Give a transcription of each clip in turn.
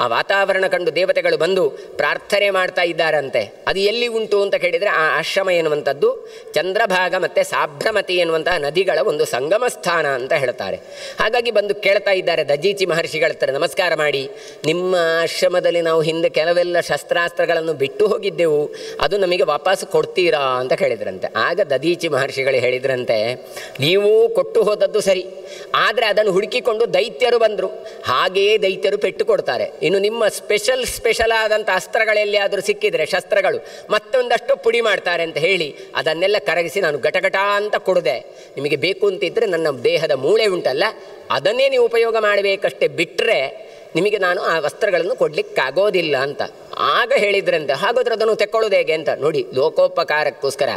ಆ ವಾತಾವರಣ ಕಂಡು ದೇವತೆಗಳು ಬಂದು ಪ್ರಾರ್ಥನೆ ಮಾಡ್ತಾ ಇದ್ದಾರಂತೆ. ಅದು ಎಲ್ಲಿ ಉಂಟು ಅಂತ ಕೇಳಿದರೆ ಆ ಆಶ್ರಮ ಎನ್ನುವಂಥದ್ದು ಚಂದ್ರಭಾಗ ಮತ್ತು ಸಾಭ್ರಮತಿ ಎನ್ನುವಂತಹ ನದಿಗಳ ಒಂದು ಸಂಗಮ ಸ್ಥಾನ ಅಂತ ಹೇಳ್ತಾರೆ. ಹಾಗಾಗಿ ಬಂದು ಕೇಳ್ತಾ ಇದ್ದಾರೆ ದಧೀಚಿ ಮಹರ್ಷಿಗಳ ಹತ್ರ, ನಮಸ್ಕಾರ ಮಾಡಿ, ನಿಮ್ಮ ಆಶ್ರಮದಲ್ಲಿ ನಾವು ಹಿಂದೆ ಕೆಲವೆಲ್ಲ ಶಸ್ತ್ರಾಸ್ತ್ರಗಳನ್ನು ಬಿಟ್ಟು ಹೋಗಿದ್ದೆವು, ಅದು ನಮಗೆ ವಾಪಸ್ ಕೊಡ್ತೀರಾ ಅಂತ ಕೇಳಿದ್ರಂತೆ. ಆಗ ದಧೀಚಿ ಮಹರ್ಷಿಗಳು ಹೇಳಿದ್ರಂತೆ, ನೀವು ಕೊಟ್ಟು ಹೋದದ್ದು ಸರಿ, ಆದರೆ ಅದನ್ನು ಹುಡುಕಿಕೊಂಡು ದೈತ್ಯರು ಬಂದರು, ಹಾಗೆಯೇ ದೈತ್ಯರು ಪೆಟ್ಟು ಕೊಡ್ತಾರೆ. ಇನ್ನು ನಿಮ್ಮ ಸ್ಪೆಷಲ್ ಆದಂಥ ಅಸ್ತ್ರಗಳೆಲ್ಲಿ ಆದರೂ ಸಿಕ್ಕಿದರೆ ಶಸ್ತ್ರಗಳು ಮತ್ತೊಂದಷ್ಟು ಪುಡಿ ಮಾಡ್ತಾರೆ ಅಂತ ಹೇಳಿ ಅದನ್ನೆಲ್ಲ ಕರಗಿಸಿ ನಾನು ಘಟಘಟ ಅಂತ ಕೊಡದೆ, ನಿಮಗೆ ಬೇಕು ಅಂತಿದ್ದರೆ ನನ್ನ ದೇಹದ ಮೂಳೆ ಉಂಟಲ್ಲ ಅದನ್ನೇ ನೀವು ಉಪಯೋಗ ಮಾಡಬೇಕಷ್ಟೇ, ಬಿಟ್ಟರೆ ನಿಮಗೆ ನಾನು ಆ ವಸ್ತ್ರಗಳನ್ನು ಕೊಡಲಿಕ್ಕಾಗೋದಿಲ್ಲ ಅಂತ. ಆಗ ಹೇಳಿದ್ರಂತೆ, ಹಾಗಾದ್ರೆ ಅದನ್ನು ತೆಕ್ಕೊಳ್ಳೋದು ಹೇಗೆ ಅಂತ. ನೋಡಿ, ಲೋಕೋಪಕಾರಕ್ಕೋಸ್ಕರ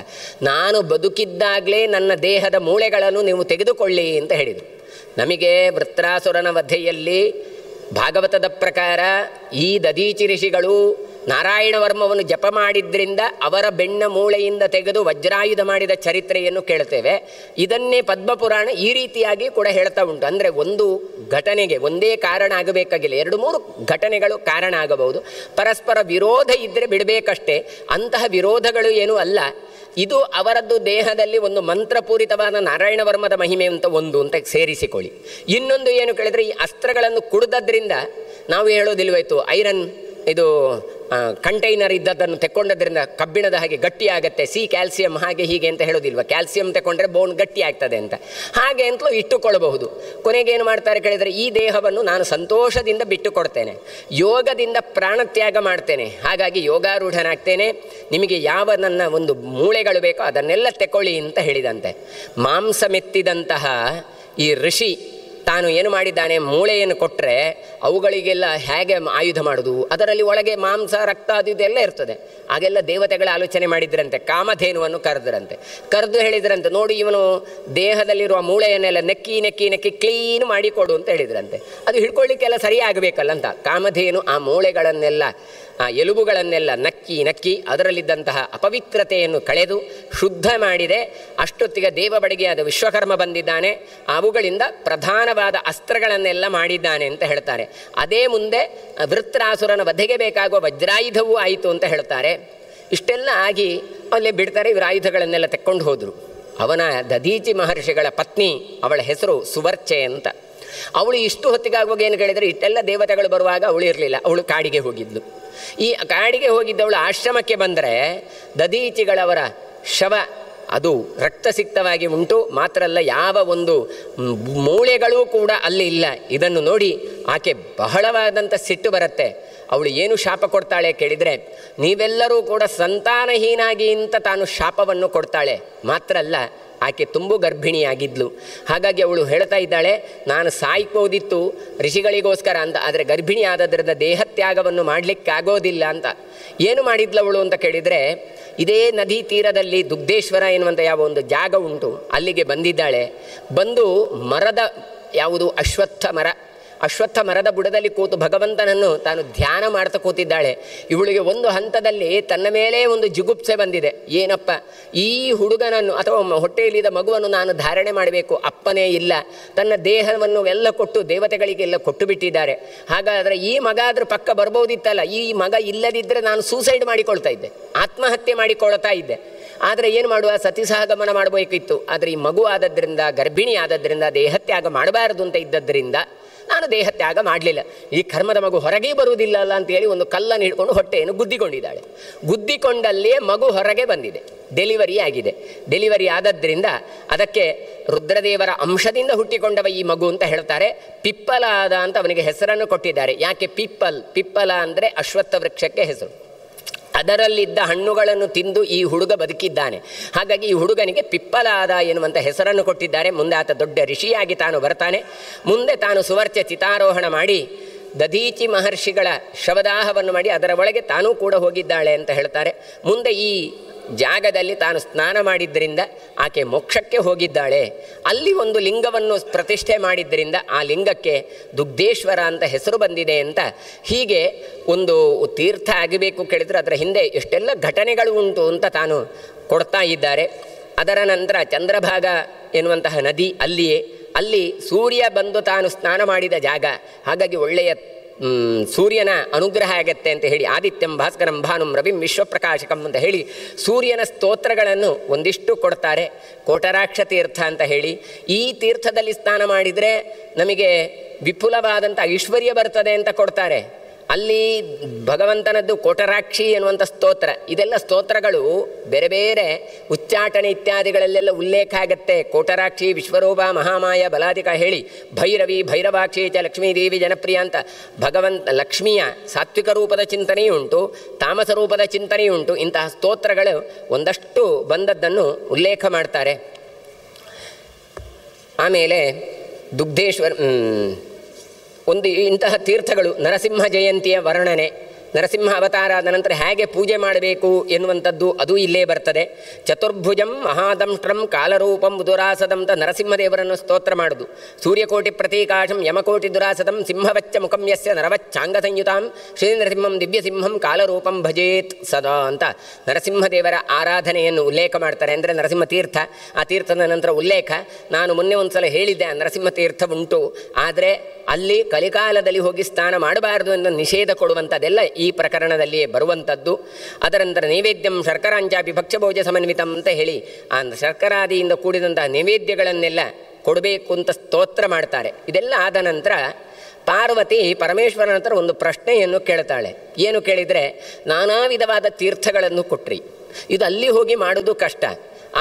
ನಾನು ಬದುಕಿದ್ದಾಗಲೇ ನನ್ನ ದೇಹದ ಮೂಳೆಗಳನ್ನು ನೀವು ತೆಗೆದುಕೊಳ್ಳಿ ಅಂತ ಹೇಳಿದರು. ನಮಗೆ ವೃತ್ರಾಸುರನ ವಧೆಯಲ್ಲಿ ಭಾಗವತದ ಪ್ರಕಾರ ಈ ದಧೀಚಿ ಋಷಿಗಳು ನಾರಾಯಣ ವರ್ಮವನ್ನು ಜಪ ಮಾಡಿದ್ರಿಂದ ಅವರ ಬೆನ್ನ ಮೂಳೆಯಿಂದ ತೆಗೆದು ವಜ್ರಾಯುಧ ಮಾಡಿದ ಚರಿತ್ರೆಯನ್ನು ಕೇಳ್ತೇವೆ. ಇದನ್ನೇ ಪದ್ಮಪುರಾಣ ಈ ರೀತಿಯಾಗಿ ಕೂಡ ಹೇಳ್ತಾ ಉಂಟು. ಅಂದರೆ ಒಂದು ಘಟನೆಗೆ ಒಂದೇ ಕಾರಣ ಆಗಬೇಕಾಗಿಲ್ಲ, 2-3 ಘಟನೆಗಳು ಕಾರಣ ಆಗಬಹುದು. ಪರಸ್ಪರ ವಿರೋಧ ಇದ್ದರೆ ಬಿಡಬೇಕಷ್ಟೇ, ಅಂತಹ ವಿರೋಧಗಳು ಏನೂ ಅಲ್ಲ. ಇದು ಅವರದ್ದು ದೇಹದಲ್ಲಿ ಒಂದು ಮಂತ್ರಪೂರಿತವಾದ ನಾರಾಯಣ ವರ್ಮದ ಮಹಿಮೆ ಅಂತ ಒಂದು ಅಂತ ಸೇರಿಸಿಕೊಳ್ಳಿ. ಇನ್ನೊಂದು ಏನು ಕೇಳಿದರೆ, ಈ ಅಸ್ತ್ರಗಳನ್ನು ಕುಡಿದದ್ರಿಂದ ನಾವು ಹೇಳೋದಿಲ್ವಾಯ್ತು, ಐರನ್ ಇದು ಕಂಟೈನರ್ ಇದ್ದದ್ದನ್ನು ತೆಕ್ಕೊಂಡದ್ರಿಂದ ಕಬ್ಬಿಣದ ಹಾಗೆ ಗಟ್ಟಿ ಆಗುತ್ತೆ, ಕ್ಯಾಲ್ಸಿಯಂ ಹಾಗೆ ಹೀಗೆ ಅಂತ ಹೇಳೋದಿಲ್ವ, ಕ್ಯಾಲ್ಸಿಯಂ ತೆಕೊಂಡ್ರೆ ಬೋನ್ ಗಟ್ಟಿ ಆಗ್ತದೆ ಅಂತ, ಹಾಗೆ ಅಂತಲೂ ಇಟ್ಟುಕೊಳ್ಳಬಹುದು. ಕೊನೆಗೇನು ಮಾಡ್ತಾರೆ ಕೇಳಿದರೆ, ಈ ದೇಹವನ್ನು ನಾನು ಸಂತೋಷದಿಂದ ಬಿಟ್ಟು ಕೊಡ್ತೇನೆ, ಯೋಗದಿಂದ ಪ್ರಾಣತ್ಯಾಗ ಮಾಡ್ತೇನೆ, ಹಾಗಾಗಿ ಯೋಗಾರೂಢನಾಗ್ತೇನೆ, ನಿಮಗೆ ಯಾವ ನನ್ನ ಒಂದು ಮೂಳೆಗಳು ಬೇಕೋ ಅದನ್ನೆಲ್ಲ ತೆಕ್ಕೊಳ್ಳಿ ಅಂತ ಹೇಳಿದಂತೆ. ಮಾಂಸ ಮೆತ್ತಿದಂತಹ ಈ ಋಷಿ ತಾನು ಏನು ಮಾಡಿದ್ದಾನೆ, ಮೂಳೆಯನ್ನು ಕೊಟ್ಟರೆ ಅವುಗಳಿಗೆಲ್ಲ ಹೇಗೆ ಆಯುಧ ಮಾಡೋದು, ಅದರಲ್ಲಿ ಒಳಗೆ ಮಾಂಸ ರಕ್ತ ಅದು ಇದೆಲ್ಲ ಇರ್ತದೆ. ಹಾಗೆಲ್ಲ ದೇವತೆಗಳ ಆಲೋಚನೆ ಮಾಡಿದ್ರಂತೆ. ಕಾಮಧೇನುವನ್ನು ಕರೆದು ಹೇಳಿದ್ರಂತೆ, ನೋಡಿ ಇವನು ದೇಹದಲ್ಲಿರುವ ಮೂಳೆಯನ್ನೆಲ್ಲ ನೆಕ್ಕಿ ಕ್ಲೀನ್ ಮಾಡಿಕೊಡು ಅಂತ ಹೇಳಿದ್ರಂತೆ. ಅದು ಹಿಡ್ಕೊಳ್ಳಿಕ್ಕೆಲ್ಲ ಸರಿಯಾಗಬೇಕಲ್ಲ ಅಂತ ಕಾಮಧೇನು ಆ ಮೂಳೆಗಳನ್ನೆಲ್ಲ ಆ ಎಲುಬುಗಳನ್ನೆಲ್ಲ ನಕ್ಕಿ ಅದರಲ್ಲಿದ್ದಂತಹ ಅಪವಿತ್ರತೆಯನ್ನು ಕಳೆದು ಶುದ್ಧ ಮಾಡಿದೆ. ಅಷ್ಟೊತ್ತಿಗೆ ದೇವಬಡಿಗೆಯಾದ ವಿಶ್ವಕರ್ಮ ಬಂದಿದ್ದಾನೆ, ಅವುಗಳಿಂದ ಪ್ರಧಾನವಾದ ಅಸ್ತ್ರಗಳನ್ನೆಲ್ಲ ಮಾಡಿದ್ದಾನೆ ಅಂತ ಹೇಳ್ತಾರೆ. ಅದೇ ಮುಂದೆ ವೃತ್ರಾಸುರನ ವಧೆಗೆ ಬೇಕಾಗುವ ವಜ್ರಾಯುಧವೂ ಆಯಿತು ಅಂತ ಹೇಳ್ತಾರೆ. ಇಷ್ಟೆಲ್ಲ ಆಗಿ ಅಲ್ಲೇ ಬಿಡ್ತಾರೆ. ಇವರು ಆಯುಧಗಳನ್ನೆಲ್ಲ ತೆಕ್ಕೊಂಡು ಹೋದರು. ಅವನ ದಧೀಚಿ ಮಹರ್ಷಿಗಳ ಪತ್ನಿ, ಅವಳ ಹೆಸರು ಸುವರ್ಚೆ ಅಂತ. ಅವಳು ಇಷ್ಟು ಹೊತ್ತಿಗಾಗುವಾಗ ಏನು ಕೇಳಿದರೆ, ಇಷ್ಟೆಲ್ಲ ದೇವತೆಗಳು ಬರುವಾಗ ಅವಳು ಇರಲಿಲ್ಲ, ಅವಳು ಕಾಡಿಗೆ ಹೋಗಿದ್ಲು. ಈ ಕಾಡಿಗೆ ಹೋಗಿದ್ದವಳು ಆಶ್ರಮಕ್ಕೆ ಬಂದರೆ ದಧೀಚಿಗಳವರ ಶವ ಅದು ರಕ್ತಸಿಕ್ತವಾಗಿ ಉಂಟು, ಮಾತ್ರ ಅಲ್ಲ ಯಾವ ಒಂದು ಮೂಳೆಗಳೂ ಕೂಡ ಅಲ್ಲಿ ಇಲ್ಲ. ಇದನ್ನು ನೋಡಿ ಆಕೆ ಬಹಳವಾದಂಥ ಸಿಟ್ಟು ಬರುತ್ತೆ. ಅವಳು ಏನು ಶಾಪ ಕೊಡ್ತಾಳೆ ಕೇಳಿದರೆ, ನೀವೆಲ್ಲರೂ ಕೂಡ ಸಂತಾನಹೀನಾಗಿ ಅಂತ ತಾನು ಶಾಪವನ್ನು ಕೊಡ್ತಾಳೆ. ಮಾತ್ರ ಅಲ್ಲ, ಆಕೆ ತುಂಬು ಗರ್ಭಿಣಿಯಾಗಿದ್ಲು. ಹಾಗಾಗಿ ಅವಳು ಹೇಳ್ತಾ ಇದ್ದಾಳೆ, ನಾನು ಸಾಯ್ಬೋದಿತ್ತು ಋಷಿಗಳಿಗೋಸ್ಕರ ಅಂತ, ಆದರೆ ಗರ್ಭಿಣಿ ಆದದ್ರಿಂದ ದೇಹತ್ಯಾಗವನ್ನು ಮಾಡಲಿಕ್ಕಾಗೋದಿಲ್ಲ ಅಂತ. ಏನು ಮಾಡಿದ್ಲವಳು ಅಂತ ಕೇಳಿದರೆ, ಇದೇ ನದಿ ತೀರದಲ್ಲಿ ದುಗ್ಧೇಶ್ವರ ಎನ್ನುವಂಥ ಯಾವ ಒಂದು ಜಾಗ ಉಂಟು, ಅಲ್ಲಿಗೆ ಬಂದಿದ್ದಾಳೆ. ಬಂದು ಮರದ ಯಾವುದು ಅಶ್ವತ್ಥ ಮರದ ಬುಡದಲ್ಲಿ ಕೂತು ಭಗವಂತನನ್ನು ತಾನು ಧ್ಯಾನ ಮಾಡ್ತಾ ಕೂತಿದ್ದಾಳೆ. ಇವಳಿಗೆ ಒಂದು ಹಂತದಲ್ಲಿ ತನ್ನ ಮೇಲೆ ಒಂದು ಜಿಗುಪ್ಸೆ ಬಂದಿದೆ. ಏನಪ್ಪ, ಈ ಹುಡುಗನನ್ನು ಅಥವಾ ಹೊಟ್ಟೆಯಲ್ಲಿದ್ದ ಮಗುವನ್ನು ನಾನು ಧಾರಣೆ ಮಾಡಬೇಕು, ಅಪ್ಪನೇ ಇಲ್ಲ, ತನ್ನ ದೇಹವನ್ನು ಎಲ್ಲ ಕೊಟ್ಟು ದೇವತೆಗಳಿಗೆಲ್ಲ ಕೊಟ್ಟು ಬಿಟ್ಟಿದ್ದಾರೆ. ಹಾಗಾದರೆ ಈ ಮಗ ಆದರೂ ಪಕ್ಕ ಬರ್ಬೋದಿತ್ತಲ್ಲ, ಈ ಮಗ ಇಲ್ಲದಿದ್ದರೆ ನಾನು ಸೂಸೈಡ್ ಮಾಡಿಕೊಳ್ತಾ ಇದ್ದೆ, ಆತ್ಮಹತ್ಯೆ ಮಾಡಿಕೊಳ್ತಾ ಇದ್ದೆ. ಆದರೆ ಏನು ಮಾಡುವ, ಸತಿಸಹಗಮನ ಮಾಡಬೇಕಿತ್ತು. ಆದರೆ ಈ ಮಗು ಆದದ್ರಿಂದ, ಗರ್ಭಿಣಿ ಆದದ್ರಿಂದ ದೇಹತ್ಯಾಗ ಮಾಡಬಾರದು ಅಂತ ಇದ್ದದ್ರಿಂದ ನಾನು ದೇಹತ್ಯಾಗ ಮಾಡಲಿಲ್ಲ. ಈ ಕರ್ಮದ ಮಗು ಹೊರಗೆ ಬರುವುದಿಲ್ಲ ಅಲ್ಲ ಅಂತೇಳಿ ಒಂದು ಕಲ್ಲನ್ನು ಹಿಡ್ಕೊಂಡು ಹೊಟ್ಟೆಯನ್ನು ಗುದ್ದಿಕೊಂಡಿದ್ದಾಳೆ. ಗುದ್ದಿಕೊಂಡಲ್ಲಿಯೇ ಮಗು ಹೊರಗೆ ಬಂದಿದೆ, ಡೆಲಿವರಿ ಆಗಿದೆ. ಡೆಲಿವರಿ ಆದದ್ರಿಂದ ಅದಕ್ಕೆ ರುದ್ರದೇವರ ಅಂಶದಿಂದ ಹುಟ್ಟಿಕೊಂಡವ ಈ ಮಗು ಅಂತ ಹೇಳ್ತಾರೆ. ಪಿಪ್ಪಲಾದ ಅಂತ ಅವನಿಗೆ ಹೆಸರನ್ನು ಕೊಟ್ಟಿದ್ದಾರೆ. ಯಾಕೆ ಪಿಪ್ಪಲ ಅಂದರೆ ಅಶ್ವತ್ಥ ವೃಕ್ಷಕ್ಕೆ ಹೆಸರು. ಅದರಲ್ಲಿದ್ದ ಹಣ್ಣುಗಳನ್ನು ತಿಂದು ಈ ಹುಡುಗ ಬದುಕಿದ್ದಾನೆ. ಹಾಗಾಗಿ ಈ ಹುಡುಗನಿಗೆ ಪಿಪ್ಪಲಾದ ಎನ್ನುವಂಥ ಹೆಸರನ್ನು ಕೊಟ್ಟಿದ್ದಾರೆ. ಮುಂದೆ ಆತ ದೊಡ್ಡ ಋಷಿಯಾಗಿ ತಾನು ಬರ್ತಾನೆ. ಮುಂದೆ ತಾನು ಸುವರ್ಚೆ ಚಿತಾರೋಹಣ ಮಾಡಿ ದಧೀಚಿ ಮಹರ್ಷಿಗಳ ಶವದಾಹವನ್ನು ಮಾಡಿ ಅದರ ಒಳಗೆ ತಾನೂ ಕೂಡ ಹೋಗಿದ್ದಾಳೆ ಅಂತ ಹೇಳ್ತಾರೆ. ಮುಂದೆ ಈ ಜಾಗದಲ್ಲಿ ತಾನು ಸ್ನಾನ ಮಾಡಿದ್ದರಿಂದ ಆಕೆ ಮೋಕ್ಷಕ್ಕೆ ಹೋಗಿದ್ದಾಳೆ. ಅಲ್ಲಿ ಒಂದು ಲಿಂಗವನ್ನು ಪ್ರತಿಷ್ಠೆ ಮಾಡಿದ್ದರಿಂದ ಆ ಲಿಂಗಕ್ಕೆ ದುಗ್ಧೇಶ್ವರ ಅಂತ ಹೆಸರು ಬಂದಿದೆ ಅಂತ. ಹೀಗೆ ಒಂದು ತೀರ್ಥ ಆಗಬೇಕು ಕೇಳಿದರೆ ಅದರ ಹಿಂದೆ ಎಷ್ಟೆಲ್ಲ ಘಟನೆಗಳು ಉಂಟು ಅಂತ ತಾನು ಕೊಡ್ತಾ ಇದ್ದಾರೆ. ಅದರ ನಂತರ ಚಂದ್ರಭಾಗ ಎನ್ನುವಂತಹ ನದಿ ಅಲ್ಲಿ ಸೂರ್ಯ ಬಂದು ತಾನು ಸ್ನಾನ ಮಾಡಿದ ಜಾಗ. ಹಾಗಾಗಿ ಒಳ್ಳೆಯ ಸೂರ್ಯನ ಅನುಗ್ರಹ ಆಗತ್ತೆ ಅಂತ ಹೇಳಿ ಆದಿತ್ಯಂ ಭಾಸ್ಕರಂ ಭಾನುಂ ರವಿಂ ವಿಶ್ವಪ್ರಕಾಶಕಂ ಅಂತ ಹೇಳಿ ಸೂರ್ಯನ ಸ್ತೋತ್ರಗಳನ್ನು ಒಂದಿಷ್ಟು ಕೊಡ್ತಾರೆ. ಕೋಟರಾಕ್ಷ ತೀರ್ಥ ಅಂತ ಹೇಳಿ, ಈ ತೀರ್ಥದಲ್ಲಿ ಸ್ನಾನ ಮಾಡಿದರೆ ನಮಗೆ ವಿಪುಲವಾದಂಥ ಐಶ್ವರ್ಯ ಬರ್ತದೆ ಅಂತ ಕೊಡ್ತಾರೆ. ಅಲ್ಲಿ ಭಗವಂತನದ್ದು ಕೋಟರಾಕ್ಷಿ ಎನ್ನುವಂಥ ಸ್ತೋತ್ರ, ಇದೆಲ್ಲ ಸ್ತೋತ್ರಗಳು ಬೇರೆ ಬೇರೆ ಉಚ್ಚಾಟನೆ ಇತ್ಯಾದಿಗಳಲ್ಲೆಲ್ಲ ಉಲ್ಲೇಖ ಆಗತ್ತೆ. ಕೋಟರಾಕ್ಷಿ, ವಿಶ್ವರೂಪ, ಮಹಾಮಾಯ, ಬಲಾಧಿಕ ಹೇಳಿ ಭೈರವಿ, ಭೈರವಾಕ್ಷಿ ಚ ಲಕ್ಷ್ಮೀದೇವಿ ಜನಪ್ರಿಯ ಅಂತ ಲಕ್ಷ್ಮಿಯ ಸಾತ್ವಿಕ ರೂಪದ ಚಿಂತನೆಯೂ ಉಂಟು, ತಾಮಸ ರೂಪದ ಚಿಂತನೆಯೂ ಉಂಟು. ಇಂತಹ ಸ್ತೋತ್ರಗಳು ಒಂದಷ್ಟು ಬಂದದ್ದನ್ನು ಉಲ್ಲೇಖ ಮಾಡ್ತಾರೆ. ಆಮೇಲೆ ದುಗ್ಧೇಶ್ವರ ಒಂದು ಇಂತಹ ತೀರ್ಥಗಳು, ನರಸಿಂಹ ಜಯಂತಿಯ ವರ್ಣನೆ, ನರಸಿಂಹ ಅವತಾರ ಆದ ನಂತರ ಹೇಗೆ ಪೂಜೆ ಮಾಡಬೇಕು ಎನ್ನುವಂಥದ್ದು ಅದು ಇಲ್ಲೇ ಬರ್ತದೆ. ಚತುರ್ಭುಜಂ ಮಹಾದಂಷ್ಟ್ರಂ ಕಾಲರೂಪಂ ದುರಾಸದಂ ಅಂತ ನರಸಿಂಹದೇವರನ್ನು ಸ್ತೋತ್ರ ಮಾಡೋದು. ಸೂರ್ಯಕೋಟಿ ಪ್ರತೀಕಾಶಂ ಯಮಕೋಟಿ ದುರಾಸದಂ ಸಿಂಹವಚ್ಚ ಮುಖಂ ಯಸ್ಯ ನರವಚ್ಚಾಂಗ ಸಂಯುತಾಂ ಶ್ರೀನರಸಿಂಹಂ ದಿವ್ಯಸಿಂಹಂ ಕಾಲರೂಪಂ ಭಜೇತ್ ಸದಾ ಅಂತ ನರಸಿಂಹದೇವರ ಆರಾಧನೆಯನ್ನು ಉಲ್ಲೇಖ ಮಾಡ್ತಾರೆ. ಅಂದರೆ ನರಸಿಂಹ ತೀರ್ಥ, ಆ ತೀರ್ಥದ ನಂತರ ಉಲ್ಲೇಖ. ನಾನು ಮೊನ್ನೆ ಒಂದು ಸಲ ಹೇಳಿದ್ದೆ, ಆ ನರಸಿಂಹ ತೀರ್ಥ ಉಂಟು, ಆದರೆ ಅಲ್ಲಿ ಕಲಿಕಾಲದಲ್ಲಿ ಹೋಗಿ ಸ್ನಾನ ಮಾಡಬಾರದು ಎಂದು ನಿಷೇಧ ಕೊಡುವಂಥದ್ದೆಲ್ಲ ಈ ಪ್ರಕರಣದಲ್ಲಿಯೇ ಬರುವಂಥದ್ದು. ಅದರ ನಂತರ ನೈವೇದ್ಯಂ ಶರ್ಕರಾಂಚಾಪಿ ಭಕ್ಷ್ಯಭೋಜ ಸಮನ್ವಿತಂ ಅಂತ ಹೇಳಿ ಆ ಶರ್ಕರಾದಿಯಿಂದ ಕೂಡಿದಂತಹ ನೈವೇದ್ಯಗಳನ್ನೆಲ್ಲ ಕೊಡಬೇಕು ಅಂತ ಸ್ತೋತ್ರ ಮಾಡ್ತಾರೆ. ಇದೆಲ್ಲ ಆದ ನಂತರ ಪಾರ್ವತಿ ಪರಮೇಶ್ವರನ ಹತ್ರ ಒಂದು ಪ್ರಶ್ನೆಯನ್ನು ಕೇಳ್ತಾಳೆ. ಏನು ಕೇಳಿದರೆ, ನಾನಾ ವಿಧವಾದ ತೀರ್ಥಗಳನ್ನು ಕೊಟ್ರಿ, ಇದು ಅಲ್ಲಿ ಹೋಗಿ ಮಾಡೋದು ಕಷ್ಟ,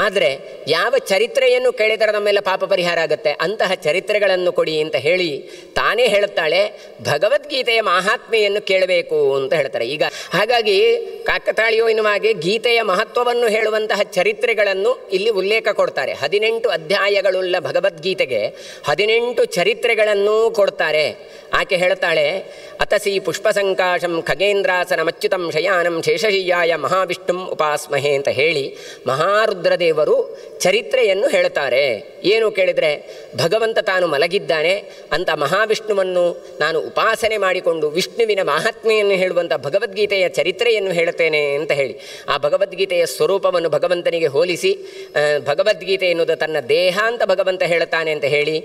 ಆದರೆ ಯಾವ ಚರಿತ್ರೆಯನ್ನು ಕೇಳಿದರೆ ನಮ್ಮೆಲ್ಲ ಪಾಪ ಪರಿಹಾರ ಆಗುತ್ತೆ, ಅಂತಹ ಚರಿತ್ರೆಗಳನ್ನು ಕೊಡಿ ಅಂತ ಹೇಳಿ ತಾನೇ ಹೇಳುತ್ತಾಳೆ. ಭಗವದ್ಗೀತೆಯ ಮಹಾತ್ಮೆಯನ್ನು ಕೇಳಬೇಕು ಅಂತ ಹೇಳ್ತಾರೆ. ಈಗ ಹಾಗಾಗಿ ಕಾಕತಾಳಿಯೋ ಎನ್ನುವ ಹಾಗೆ ಗೀತೆಯ ಮಹತ್ವವನ್ನು ಹೇಳುವಂತಹ ಚರಿತ್ರೆಗಳನ್ನು ಇಲ್ಲಿ ಉಲ್ಲೇಖ ಕೊಡ್ತಾರೆ. 18 ಅಧ್ಯಾಯಗಳುಳ್ಳ ಭಗವದ್ಗೀತೆಗೆ 18 ಚರಿತ್ರೆಗಳನ್ನು ಕೊಡ್ತಾರೆ. ಆಕೆ ಹೇಳ್ತಾಳೆ, ಅತಸಿ ಪುಷ್ಪಸಂಕಾಶಂ ಖಗೇಂದ್ರಾಸನಮಚ್ಯುತಂ ಶಯಾನಂ ಶೇಷಶಯ್ಯಾಯ ಮಹಾವಿಷ್ಣುಂ ಉಪಾಸ್ಮಹೆ ಅಂತ ಹೇಳಿ ಮಹಾರುದ್ರದೇವರು ಚರಿತ್ರೆಯನ್ನು ಹೇಳ್ತಾರೆ. ಏನು ಕೇಳಿದರೆ, ಭಗವಂತ ತಾನು ಮಲಗಿದ್ದಾನೆ ಅಂತ ಮಹಾವಿಷ್ಣುವನ್ನು ನಾನು ಉಪಾಸನೆ ಮಾಡಿಕೊಂಡು ವಿಷ್ಣುವಿನ ಮಹಾತ್ಮೆಯನ್ನು ಹೇಳುವಂಥ ಭಗವದ್ಗೀತೆಯ ಚರಿತ್ರೆಯನ್ನು ಹೇಳುತ್ತೇನೆ ಅಂತ ಹೇಳಿ ಆ ಭಗವದ್ಗೀತೆಯ ಸ್ವರೂಪವನ್ನು ಭಗವಂತನಿಗೆ ಹೋಲಿಸಿ, ಭಗವದ್ಗೀತೆ ಎನ್ನುವುದು ತನ್ನ ದೇಹ ಅಂತ ಭಗವಂತ ಹೇಳ್ತಾನೆ ಅಂತ ಹೇಳಿ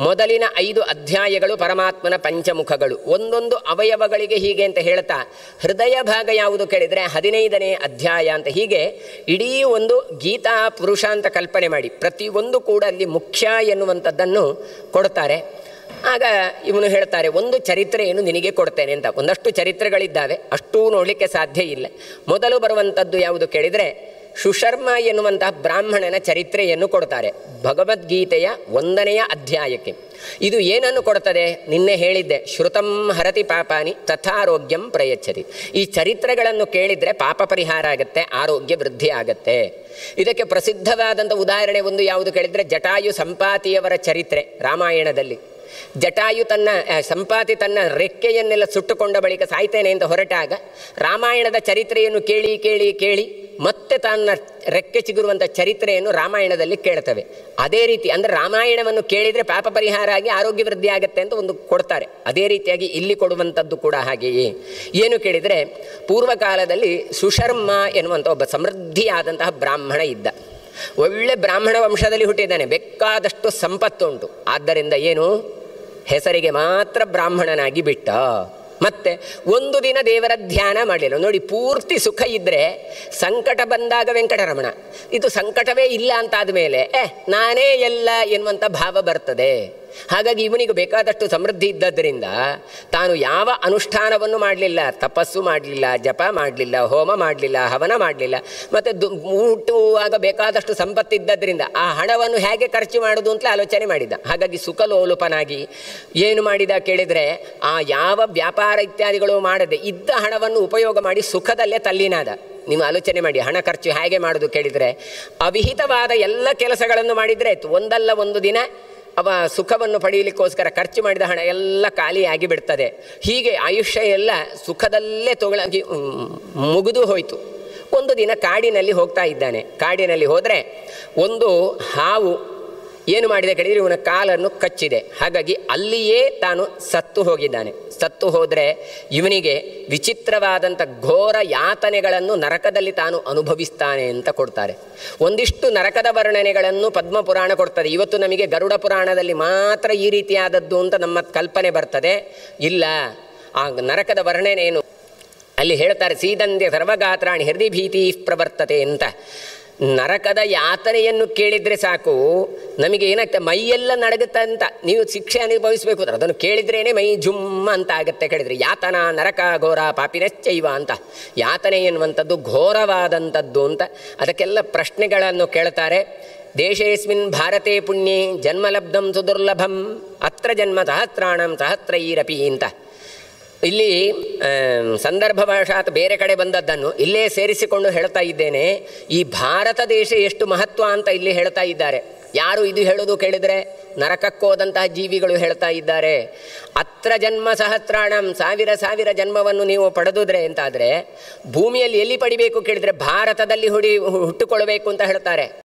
ಮೊದಲಿನ 5 ಅಧ್ಯಾಯಗಳು ಪರಮಾತ್ಮನ ಪಂಚಮುಖಗಳು, ಒಂದೊಂದು ಅವಯವಗಳಿಗೆ ಹೀಗೆ ಅಂತ ಹೇಳ್ತಾ ಹೃದಯ ಭಾಗ ಯಾವುದು ಕೇಳಿದರೆ 15ನೇ ಅಧ್ಯಾಯ ಅಂತ ಹೀಗೆ ಇಡೀ ಒಂದು ಗೀತಾ ಪುರುಷ ಅಂತ ಕಲ್ಪನೆ ಮಾಡಿ ಪ್ರತಿಯೊಂದು ಕೂಡ ಅಲ್ಲಿ ಮುಖ್ಯ ಎನ್ನುವಂಥದ್ದನ್ನು ಕೊಡ್ತಾರೆ. ಆಗ ಇವನು ಹೇಳ್ತಾರೆ, ಒಂದು ಚರಿತ್ರೆಯನ್ನು ನಿನಗೆ ಕೊಡ್ತೇನೆ ಅಂತ. ಒಂದಷ್ಟು ಚರಿತ್ರೆಗಳಿದ್ದಾವೆ, ಅಷ್ಟೂ ನೋಡಲಿಕ್ಕೆ ಸಾಧ್ಯ ಇಲ್ಲ. ಮೊದಲು ಬರುವಂಥದ್ದು ಯಾವುದು ಕೇಳಿದರೆ ಸುಶರ್ಮ ಎನ್ನುವಂತಹ ಬ್ರಾಹ್ಮಣನ ಚರಿತ್ರೆಯನ್ನು ಕೊಡ್ತಾರೆ ಭಗವದ್ಗೀತೆಯ 1ನೇ ಅಧ್ಯಾಯಕ್ಕೆ. ಇದು ಏನನ್ನು ಕೊಡ್ತದೆ? ನಿನ್ನೆ ಹೇಳಿದ್ದೆ, ಶ್ರುತಂ ಹರತಿ ಪಾಪಾನಿ ತಥಾರೋಗ್ಯಂ ಪ್ರಯಚ್ಛತಿ. ಈ ಚರಿತ್ರೆಗಳನ್ನು ಕೇಳಿದರೆ ಪಾಪ ಪರಿಹಾರ ಆಗುತ್ತೆ, ಆರೋಗ್ಯ ವೃದ್ಧಿ ಆಗತ್ತೆ. ಇದಕ್ಕೆ ಪ್ರಸಿದ್ಧವಾದಂಥ ಉದಾಹರಣೆ ಒಂದು ಯಾವುದು ಕೇಳಿದರೆ ಜಟಾಯು ಸಂಪಾತಿಯವರ ಚರಿತ್ರೆ ರಾಮಾಯಣದಲ್ಲಿ. ಜಟಾಯು ಸಂಪಾತಿ ತನ್ನ ರೆಕ್ಕೆಯನ್ನೆಲ್ಲ ಸುಟ್ಟುಕೊಂಡ ಬಳಿಕ ಸಾಯ್ತೇನೆ ಅಂತ ಹೊರಟಾಗ ರಾಮಾಯಣದ ಚರಿತ್ರೆಯನ್ನು ಕೇಳಿ ಕೇಳಿ ಕೇಳಿ ಮತ್ತೆ ತನ್ನ ರೆಕ್ಕೆ ಚಿಗುರುವಂಥ ಚರಿತ್ರೆಯನ್ನು ರಾಮಾಯಣದಲ್ಲಿ ಕೇಳ್ತವೆ. ಅದೇ ರೀತಿ ಅಂದರೆ ರಾಮಾಯಣವನ್ನು ಕೇಳಿದರೆ ಪಾಪ ಪರಿಹಾರ ಆಗಿ ಆರೋಗ್ಯ ವೃದ್ಧಿ ಆಗುತ್ತೆ ಅಂತ ಒಂದು ಕೊಡ್ತಾರೆ. ಅದೇ ರೀತಿಯಾಗಿ ಇಲ್ಲಿ ಕೊಡುವಂಥದ್ದು ಕೂಡ ಹಾಗೆಯೇ. ಏನು ಕೇಳಿದರೆ, ಪೂರ್ವಕಾಲದಲ್ಲಿ ಸುಶರ್ಮ ಎನ್ನುವಂಥ ಒಬ್ಬ ಸಮೃದ್ಧಿಯಾದಂತಹ ಬ್ರಾಹ್ಮಣ ಇದ್ದ. ಒಳ್ಳೆ ಬ್ರಾಹ್ಮಣ ವಂಶದಲ್ಲಿ ಹುಟ್ಟಿದ್ದಾನೆ, ಬೇಕಾದಷ್ಟು ಸಂಪತ್ತು ಉಂಟು. ಆದ್ದರಿಂದ ಏನು, ಹೆಸರಿಗೆ ಮಾತ್ರ ಬ್ರಾಹ್ಮಣನಾಗಿ ಬಿಟ್ಟ. ಮತ್ತೆ ಒಂದು ದಿನ ದೇವರ ಧ್ಯಾನ ಮಾಡಲಿಲ್ಲ. ನೋಡಿ, ಪೂರ್ತಿ ಸುಖ ಇದ್ದರೆ ಸಂಕಟ ಬಂದಾಗ ವೆಂಕಟರಮಣ, ಇದು ಸಂಕಟವೇ ಇಲ್ಲ ಅಂತಾದ ಮೇಲೆ ನಾನೇ ಎಲ್ಲ ಎನ್ನುವಂಥ ಭಾವ ಬರ್ತದೆ. ಹಾಗಾಗಿ ಇವನಿಗೆ ಬೇಕಾದಷ್ಟು ಸಮೃದ್ಧಿ ಇದ್ದದ್ರಿಂದ ತಾನು ಯಾವ ಅನುಷ್ಠಾನವನ್ನು ಮಾಡಲಿಲ್ಲ, ತಪಸ್ಸು ಮಾಡಲಿಲ್ಲ, ಜಪ ಮಾಡಲಿಲ್ಲ, ಹೋಮ ಮಾಡಲಿಲ್ಲ, ಹವನ ಮಾಡಲಿಲ್ಲ. ಮತ್ತು ಹುಟ್ಟುವಾಗ ಬೇಕಾದಷ್ಟು ಸಂಪತ್ತಿದ್ದದ್ರಿಂದ ಆ ಹಣವನ್ನು ಹೇಗೆ ಖರ್ಚು ಮಾಡೋದು ಅಂತಲೇ ಆಲೋಚನೆ ಮಾಡಿದ್ದ. ಹಾಗಾಗಿ ಸುಖಲೋಲುಪನಾಗಿ ಏನು ಮಾಡಿದ ಕೇಳಿದರೆ, ಆ ಯಾವ ವ್ಯಾಪಾರ ಇತ್ಯಾದಿಗಳು ಮಾಡದೆ ಇದ್ದ ಹಣವನ್ನು ಉಪಯೋಗ ಮಾಡಿ ಸುಖದಲ್ಲೇ ತಲ್ಲಿನಾದ. ನೀವು ಆಲೋಚನೆ ಮಾಡಿ, ಹಣ ಖರ್ಚು ಹೇಗೆ ಮಾಡೋದು ಕೇಳಿದರೆ, ಅವಿಹಿತವಾದ ಎಲ್ಲ ಕೆಲಸಗಳನ್ನು ಮಾಡಿದರೆ ಆಯಿತು, ಒಂದಲ್ಲ ಒಂದು ದಿನ ಅವ ಸುಖವನ್ನು ಪಡೆಯಲಿಕ್ಕೋಸ್ಕರ ಖರ್ಚು ಮಾಡಿದ ಹಣ ಎಲ್ಲ ಖಾಲಿಯಾಗಿ ಬಿಡ್ತದೆ. ಹೀಗೆ ಆಯುಷ್ಯ ಎಲ್ಲ ಸುಖದಲ್ಲೇ ಮುಗಿದು ಹೋಯಿತು. ಒಂದು ದಿನ ಕಾಡಿನಲ್ಲಿ ಹೋಗ್ತಾ ಇದ್ದಾನೆ. ಕಾಡಿನಲ್ಲಿ ಹೋದರೆ ಒಂದು ಹಾವು ಏನು ಮಾಡಿದೆ ಕೇಳಿದರೆ ಇವನ ಕಾಲನ್ನು ಕಚ್ಚಿದೆ. ಹಾಗಾಗಿ ಅಲ್ಲಿಯೇ ತಾನು ಸತ್ತು ಹೋಗಿದ್ದಾನೆ. ಸತ್ತು ಹೋದರೆ ಇವನಿಗೆ ವಿಚಿತ್ರವಾದಂಥ ಘೋರ ಯಾತನೆಗಳನ್ನು ನರಕದಲ್ಲಿ ತಾನು ಅನುಭವಿಸ್ತಾನೆ ಅಂತ ಕೊಡ್ತಾರೆ. ಒಂದಿಷ್ಟು ನರಕದ ವರ್ಣನೆಗಳನ್ನು ಪದ್ಮಪುರಾಣ ಕೊಡ್ತದೆ. ಇವತ್ತು ನಮಗೆ ಗರುಡ ಪುರಾಣದಲ್ಲಿ ಮಾತ್ರ ಈ ರೀತಿಯಾದದ್ದು ಅಂತ ನಮ್ಮ ಕಲ್ಪನೆ ಬರ್ತದೆ. ಇಲ್ಲ, ಆ ನರಕದ ವರ್ಣನೆ ಏನು ಅಲ್ಲಿ ಹೇಳ್ತಾರೆ, ಸೀದಂದ್ಯ ಸರ್ವಗಾತ್ರಾಣಿ ಹೃದಯ ಭೀತಿ ಪ್ರವರ್ತತೆ ಅಂತ. ನರಕದ ಯಾತನೆಯನ್ನು ಕೇಳಿದರೆ ಸಾಕು, ನಮಗೆ ಏನಾಗ್ತದೆ, ಮೈಯೆಲ್ಲ ನಡಗುತ್ತೆ ಅಂತ. ನೀವು ಶಿಕ್ಷೆ ಅನುಭವಿಸಬೇಕು ಅದನ್ನು ಕೇಳಿದ್ರೇ ಮೈ ಜುಮ್ಮ ಅಂತ ಆಗುತ್ತೆ. ಕೇಳಿದರೆ ಯಾತನಾ ನರಕ ಘೋರ ಪಾಪಿನಶ್ಚೈವ ಅಂತ. ಯಾತನೆ ಎನ್ನುವಂಥದ್ದು ಘೋರವಾದಂಥದ್ದು ಅಂತ. ಅದಕ್ಕೆಲ್ಲ ಪ್ರಶ್ನೆಗಳನ್ನು ಕೇಳ್ತಾರೆ. ದೇಶೇಸ್ಮಿನ್ ಭಾರತೆ ಪುಣ್ಯೇ ಜನ್ಮಲಬ್ಧಂ ಸುದುರ್ಲಭಂ ಅತ್ರ ಜನ್ಮ ಸಹಸ್ರಾಣಂ ಸಹಸ್ರೈರಪಿ ಅಂತ. ಇಲ್ಲಿ ಸಂದರ್ಭವಶಾತ್ ಬೇರೆ ಕಡೆ ಬಂದದ್ದನ್ನು ಇಲ್ಲೇ ಸೇರಿಸಿಕೊಂಡು ಹೇಳ್ತಾ ಇದ್ದೇನೆ. ಈ ಭಾರತ ದೇಶ ಎಷ್ಟು ಮಹತ್ವ ಅಂತ ಇಲ್ಲಿ ಹೇಳ್ತಾ ಇದ್ದಾರೆ. ಯಾರು ಇದು ಹೇಳೋದು ಕೇಳಿದರೆ ನರಕಕ್ಕೋದಂತಹ ಜೀವಿಗಳು ಹೇಳ್ತಾ ಇದ್ದಾರೆ. ಅತ್ರ ಜನ್ಮ ಸಹಸ್ರಾಣಂ, ಸಾವಿರ ಸಾವಿರ ಜನ್ಮವನ್ನು ನೀವು ಪಡೆದುದ್ರೆ ಅಂತಾದರೆ ಭೂಮಿಯಲ್ಲಿ ಎಲ್ಲಿ ಪಡಿಬೇಕು ಕೇಳಿದರೆ ಭಾರತದಲ್ಲಿ ಹುಟ್ಟಿಕೊಳ್ಳಬೇಕು ಅಂತ ಹೇಳ್ತಾರೆ.